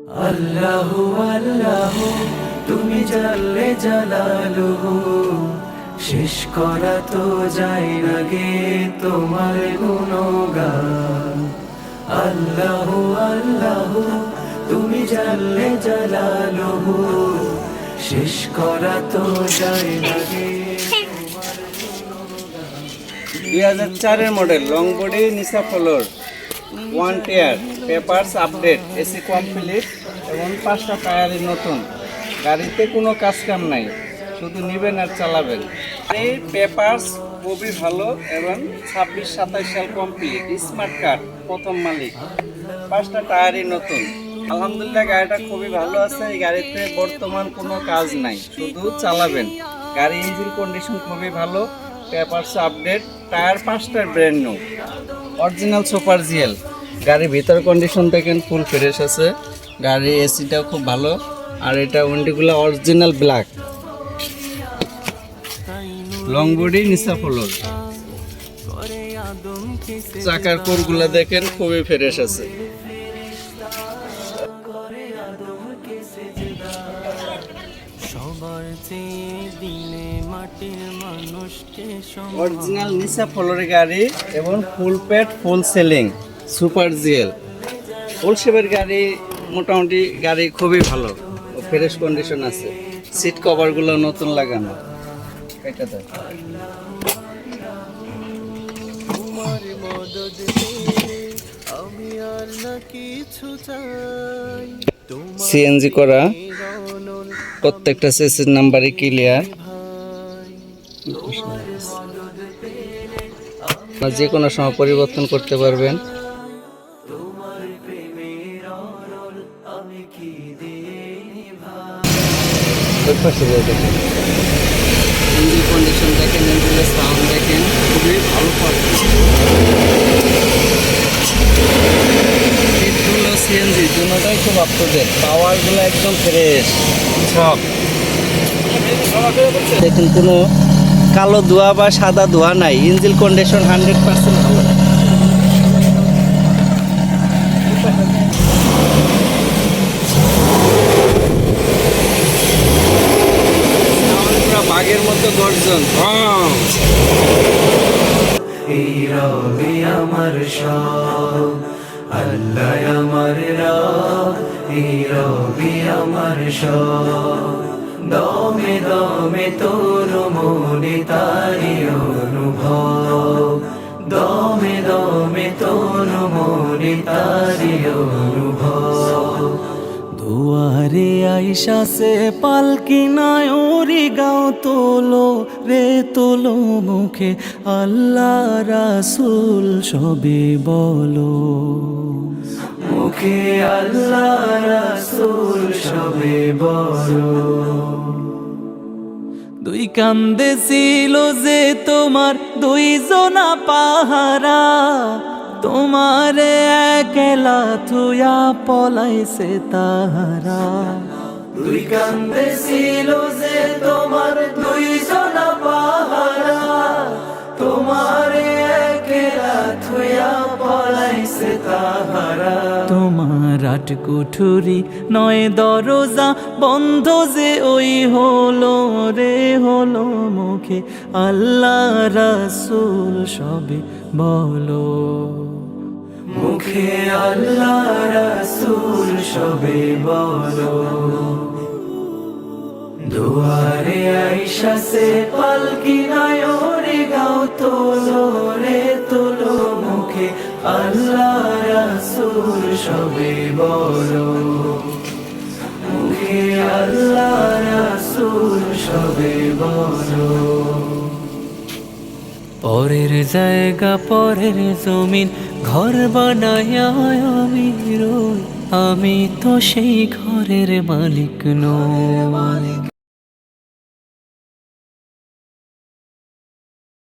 আল্লাহু আল্লাহু তুমি জাল্লে জালালুহু, শেষ করা তো যায় না গে তোমার গুণগান। আল্লাহু আল্লাহু তুমি জাল্লে জালালুহু, শেষ করা তো যায় না গে। 2004 মডেল লং বডি নিসা floor 1 tyre, papers update, AC complete এবং 5টা টায়ারের নতুন। গাড়িতে কোনো কাজ কাম নাই, শুধু নেবেন আর চালাবেন। এই পেপারস খুবই ভালো এবং 26-27 সাল কমপ্লিট, স্মার্ট কার্ড, প্রথম মালিক, 5টা টায়ারই নতুন। আলহামদুলিল্লাহ গাড়িটা খুবই ভালো আছে। এই গাড়িতে বর্তমান কোনো কাজ নাই, শুধু চালাবেন। গাড়ি ইঞ্জিন কন্ডিশন খুবই ভালো, পেপারস আপডেট, টায়ার 5টার brand new, original super GL. গাড়ির ভিতর কন্ডিশন দেখেন ফুল ফ্রেশ আছে। গাড়ির এসিটাও খুব ভালো, আর এটা উইন্ডোগুলো অরিজিনাল ব্ল্যাক। লং বডি নিসা ফ্লোর, চাকার কোরগুলো দেখেন খুবই ফ্রেশ আছে। অরিজিনাল নিসা ফ্লোরের গাড়ি এবং ফুল পেট ফুল সেলিং সুপার জিএল ফুল শেপের গাড়ি। মোটামুটি গাড়ি খুবই ভালো, ফ্রেশ কন্ডিশন আছে। সিট কভারগুলো নতুন লাগানো। এটা তো সিএনজি করা, প্রত্যেকটা সিসির নাম্বারই ক্লিয়ার। যে কোনো সময় পরিবর্তন করতে পারবেন। ইঞ্জিন কন্ডিশন দেখেন, ইঞ্জিনের সাউন্ড দেখেন, খুবই ভালো সিটগুলো সিএনজি দুটোটাই খুব আপ টু ডেট, পাওয়ারগুলো একদম ফ্রেশ সব। দেখুন কোনো কালো ধোঁয়া বা সাদা ধোঁয়া নাই, ইঞ্জিন কন্ডিশন 100% ভালো। বাঘের মতো গর্জন। এই রবি আমার সব, আল্লাহ আমার রব, এই রবি আমার সব। দমে দমে তোর মনে তারি অনুভব, দমে দমে তোর মনে তারি অনুভব। দুয়ারে আইসা সে পালকি নাই ওরি গাও তোলো রে তোলো, মুখে আল্লাহ রাসূল সবে বলো, মুখে আল্লাহ রাসূল সবে বলো। দুই কান্দে ছিল যে তোমার দুইজনা পাহারা, তোমারে একলা থুয়া পলাইছে তাহারা। দুই কান্দে ছিল যে তোমার দুইজনা পাহারা, তোমারে একলা থুয়া পলাইছে তাহারা। তোমার আট কুঠুরি 9 দরজা বন্ধ যে ওই হলো রে হলো, মুখে আল্লাহ রাসূল সবে বলো, মুখে আল্লাহ রাসূল সবে বলো। দুয়ারে আইসা সে পালকি নাই ওরে গাও তোলো রে তোলো, মুখে আল্লাহ রাসূল সবে বলো, মুখে আল্লাহ রাসূল সবে বলো। পরের জায়গা পরের জমিন ঘর বানায় আমি রই, আমি তো সেই ঘরের মালিক নই।